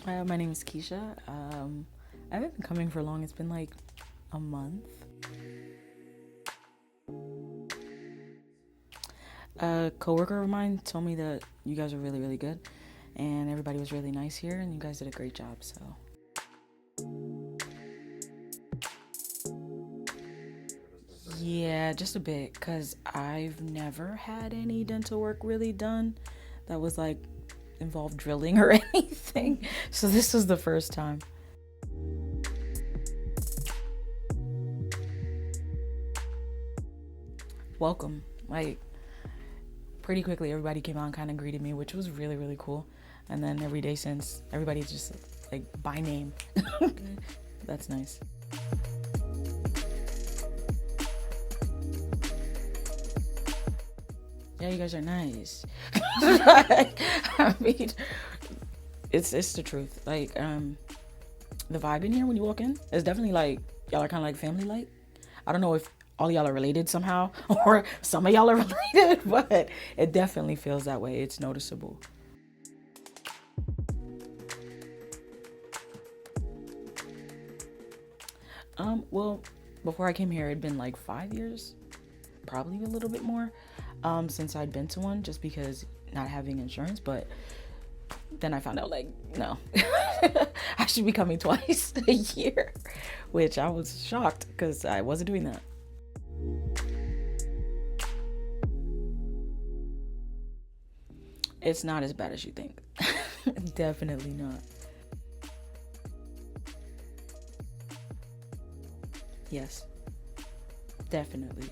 My name is Keisha. I haven't been coming for long. It's been like a month. A coworker of mine told me that you guys are really, really good, and everybody was really nice here, and you guys did a great job. So, yeah, just a bit, cause I've never had any dental work really done that was like involved drilling or anything. So this was the first time. Welcome. Like, pretty quickly, everybody came out and kind of greeted me, which was really, really cool. And then every day since, everybody's just like by name. That's nice. Yeah, you guys are nice. I mean, it's the truth. Like, the vibe in here when you walk in is definitely like y'all are kind of like family like. I don't know if all y'all are related somehow or some of y'all are related, but it definitely feels that way. It's noticeable. Well, before I came here, it'd been like 5 years, probably a little bit more, since I'd been to one, just because not having insurance. But then I found out, like, no, I should be coming twice a year, which I was shocked because I wasn't doing that. It's not as bad as you think. Definitely not. Yes, definitely.